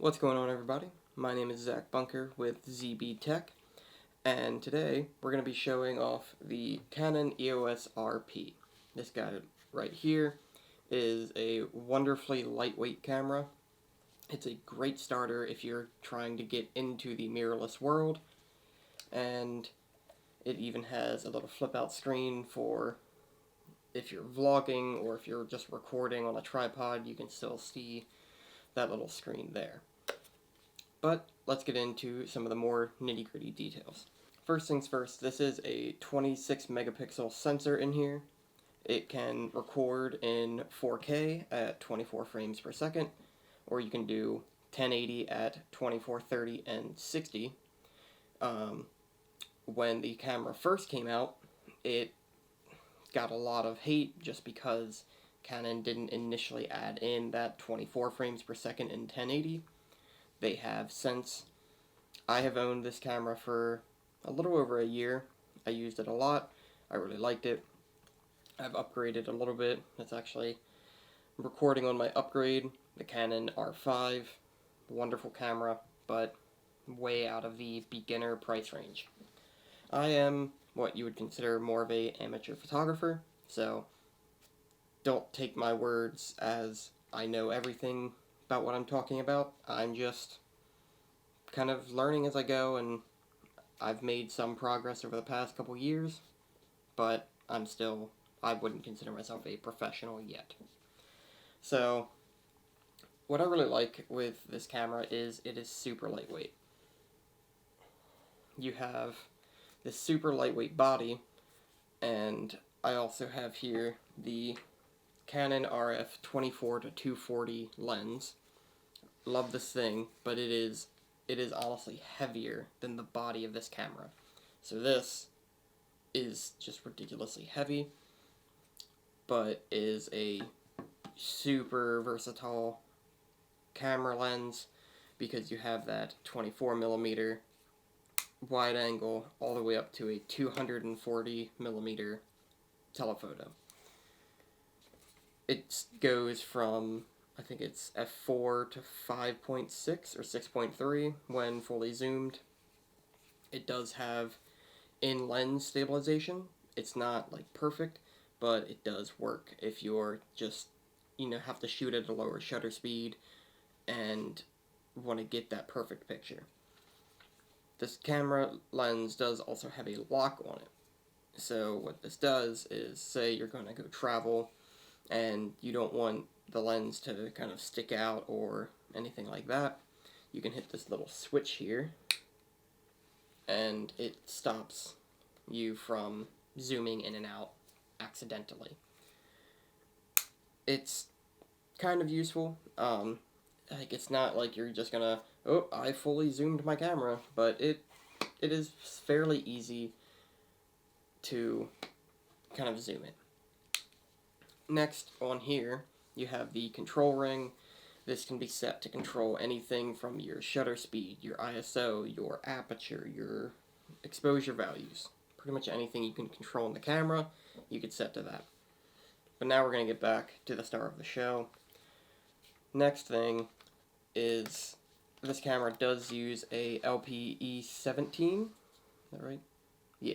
What's going on, everybody? My name is Zach Bunker with ZB Tech, and today we're going to be showing off the Canon EOS RP. This guy right here is a wonderfully lightweight camera. It's a great starter if you're trying to get into the mirrorless world, and it even has a little flip-out screen for if you're vlogging or if you're just recording on a tripod, you can still see that little screen there. But let's get into some of the more nitty-gritty details. First things first, this is a 26 megapixel sensor in here. It can record in 4K at 24 frames per second, or you can do 1080 at 24, 30, and 60. When the camera first came out, it got a lot of hate just because Canon didn't initially add in that 24 frames per second in 1080. They have since. I have owned this camera for a little over a year. I used it a lot. I really liked it. I've upgraded a little bit. It's actually recording on my upgrade, the Canon R5. Wonderful camera, but way out of the beginner price range. I am what you would consider more of a amateur photographer, so don't take my words as I know everything about what I'm talking about. I'm just kind of learning as I go, and I've made some progress over the past couple years, but I wouldn't consider myself a professional yet. So, what I really like with this camera is it is super lightweight. You have this super lightweight body, and I also have here the Canon RF 24-240 lens. Love this thing, but it is honestly heavier than the body of this camera. So this is just ridiculously heavy, but is a super versatile camera lens because you have that 24mm wide angle all the way up to a 240mm telephoto. It goes from, I think it's f4 to 5.6 or 6.3 when fully zoomed. It does have in-lens stabilization. It's not like perfect, but it does work if you're just, have to shoot at a lower shutter speed and want to get that perfect picture. This camera lens does also have a lock on it. So what this does is, say you're going to go travel and you don't want the lens to kind of stick out or anything like that, you can hit this little switch here and it stops you from zooming in and out accidentally. It's kind of useful. Like, it's not like you're just gonna, oh, I fully zoomed my camera, but it is fairly easy to kind of zoom it. Next on here, you have the control ring. This can be set to control anything from your shutter speed, your ISO, your aperture, your exposure values. Pretty much anything you can control in the camera, you could set to that. But now we're going to get back to the star of the show. Next thing is this camera does use a LPE17. Is that right? Yeah.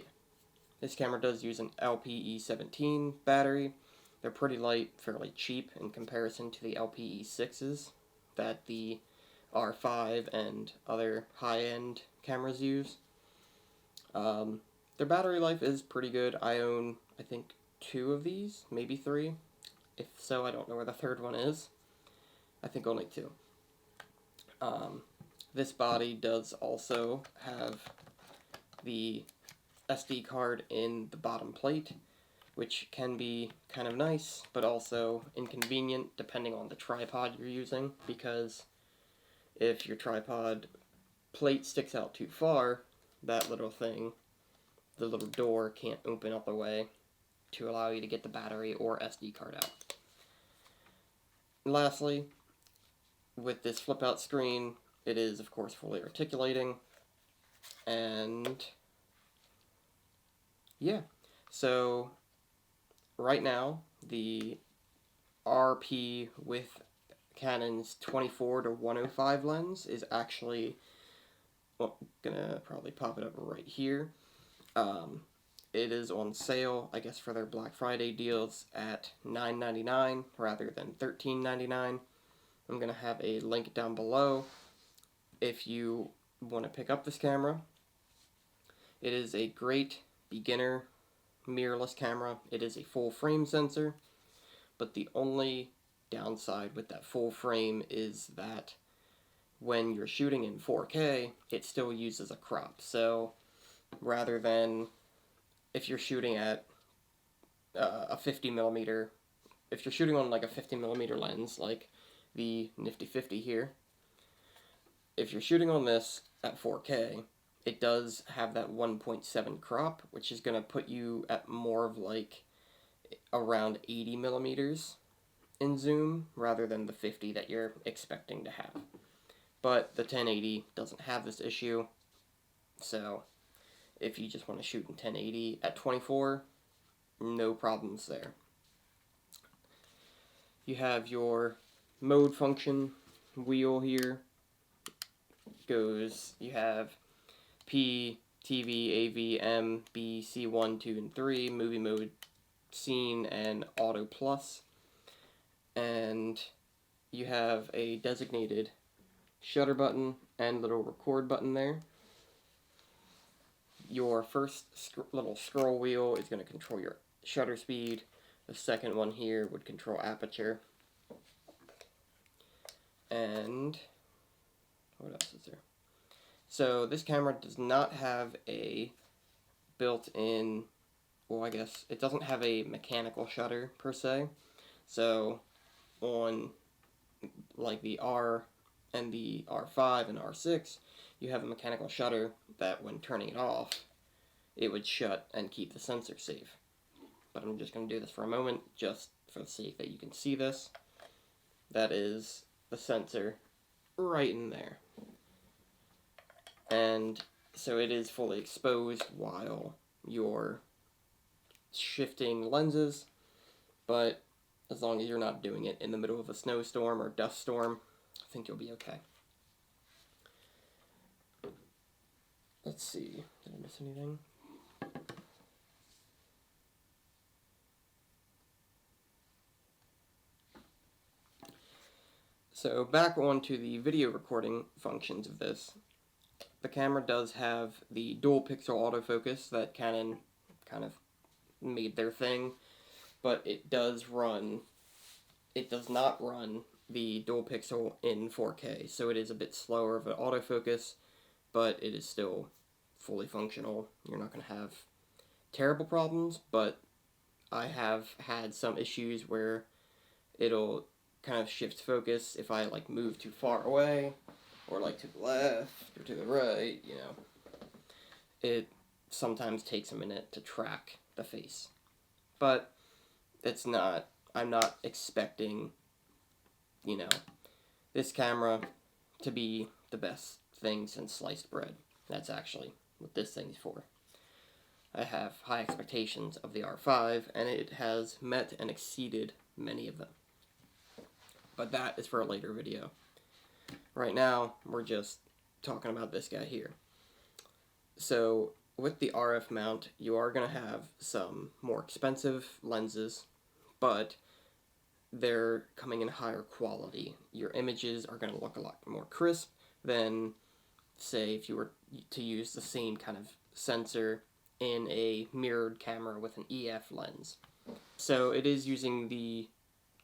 This camera does use an LPE17 battery. They're pretty light, fairly cheap in comparison to the LPE6s that the R5 and other high-end cameras use. Their battery life is pretty good. I own, I think, 2 of these, maybe 3. If so, I don't know where the third one is. I think only 2. This body does also have the SD card in the bottom plate, which can be kind of nice, but also inconvenient depending on the tripod you're using, because if your tripod plate sticks out too far, that little thing, the little door, can't open up the way to allow you to get the battery or SD card out. And lastly, with this flip-out screen, it is, of course, fully articulating, and yeah, so right now, the RP with Canon's 24-105 lens is actually, well, gonna probably pop it up right here. It is on sale, I guess, for their Black Friday deals at $9.99 rather than $13.99. I'm gonna have a link down below if you want to pick up this camera. It is a great beginner mirrorless camera. It is a full frame sensor, but the only downside with that full frame is that when you're shooting in 4K, it still uses a crop. So rather than if you're shooting at a 50mm, if you're shooting on like a 50mm lens, like the Nifty 50 here, if you're shooting on this at 4K, it does have that 1.7 crop, which is going to put you at more of like around 80mm in zoom rather than the 50 that you're expecting to have. But the 1080 doesn't have this issue, so if you just want to shoot in 1080 at 24, no problems there. You have your mode function wheel here. You have P, TV, AV, M, B, C1, 2, and 3, movie mode, scene, and auto plus. And you have a designated shutter button and little record button there. Your first little scroll wheel is going to control your shutter speed. The second one here would control aperture. And what else is there? So this camera does not have a built-in, well, I guess it doesn't have a mechanical shutter per se. So on like the R and the R5 and R6, you have a mechanical shutter that when turning it off, it would shut and keep the sensor safe. But I'm just going to do this for a moment, just for the sake that you can see this. That is the sensor right in there. And so it is fully exposed while you're shifting lenses, but as long as you're not doing it in the middle of a snowstorm or dust storm, I think you'll be okay. Let's see, did I miss anything? So back onto the video recording functions of this. The camera does have the dual pixel autofocus that Canon kind of made their thing, but it does not run the dual pixel in 4K, so it is a bit slower of an autofocus, but it is still fully functional. You're not going to have terrible problems, but I have had some issues where it'll kind of shift focus if I like move too far away, or like to the left or to the right, you know. It sometimes takes a minute to track the face. But I'm not expecting, you know, this camera to be the best thing since sliced bread. That's actually what this thing's for. I have high expectations of the R5, and it has met and exceeded many of them. But that is for a later video. Right now, we're just talking about this guy here. So, with the RF mount, you are going to have some more expensive lenses, but they're coming in higher quality. Your images are going to look a lot more crisp than, say, if you were to use the same kind of sensor in a mirrored camera with an EF lens. So, it is using the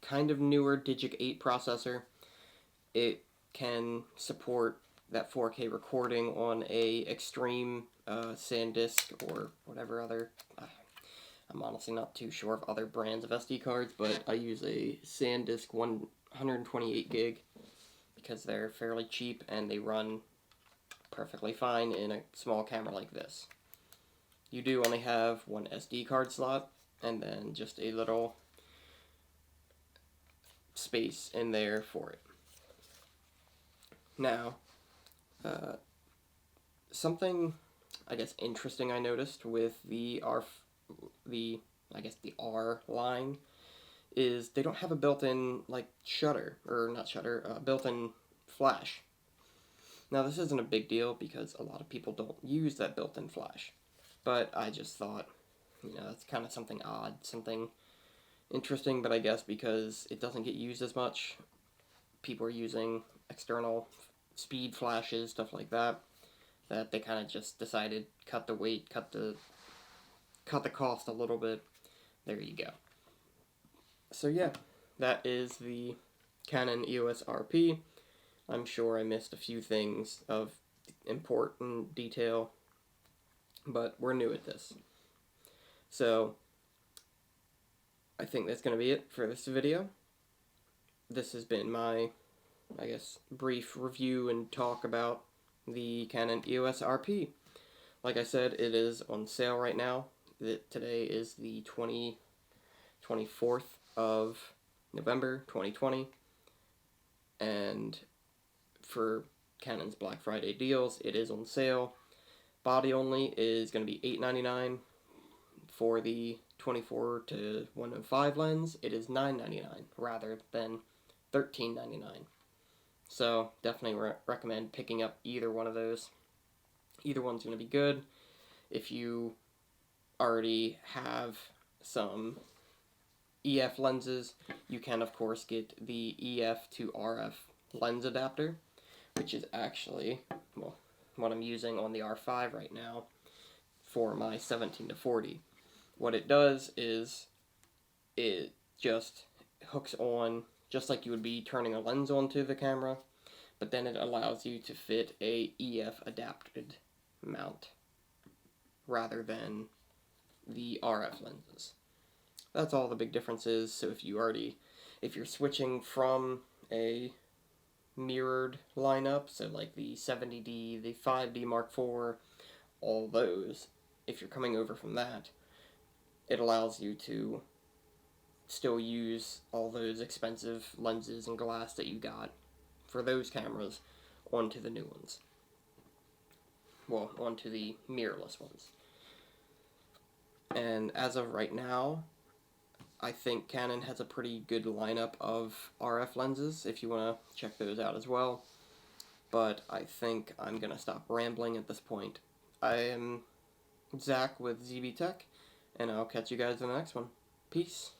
kind of newer Digic 8 processor. It can support that 4K recording on a extreme SanDisk or whatever other, I'm honestly not too sure of other brands of SD cards, but I use a SanDisk 128 gig because they're fairly cheap and they run perfectly fine in a small camera like this. You do only have one SD card slot and then just a little space in there for it. Now, something I guess interesting I noticed with the R line is they don't have a built-in, like, shutter, or not shutter, built-in flash. Now, this isn't a big deal because a lot of people don't use that built-in flash. But I just thought, that's kind of something odd, something interesting, but I guess because it doesn't get used as much, people are using external speed flashes, stuff like that, that they kind of just decided cut the weight, cut the cost a little bit. There you go. So yeah, that is the Canon EOS RP. I'm sure I missed a few things of important detail, but we're new at this. So I think that's going to be it for this video. This has been my, I guess, brief review and talk about the Canon EOS RP. Like I said, it is on sale right now. Today is the 24th of November 2020, and for Canon's Black Friday deals, it is on sale. Body only is going to be $8.99. For the 24 to 105 lens, it is $9.99 rather than $13.99. So definitely recommend picking up either one of those. Either one's going to be good. If you already have some EF lenses, you can of course get the EF to RF lens adapter, which is actually, well, what I'm using on the R5 right now for my 17 to 40. What it does is it just hooks on just like you would be turning a lens onto the camera, but then it allows you to fit a EF adapted mount rather than the RF lenses. That's all the big difference is. So if you're switching from a mirrored lineup, so like the 70D, the 5D Mark IV, all those, if you're coming over from that, it allows you to still use all those expensive lenses and glass that you got for those cameras onto the new ones. Well, onto the mirrorless ones. And as of right now, I think Canon has a pretty good lineup of RF lenses if you want to check those out as well. But I think I'm going to stop rambling at this point. I am Zach with ZB Tech, and I'll catch you guys in the next one. Peace.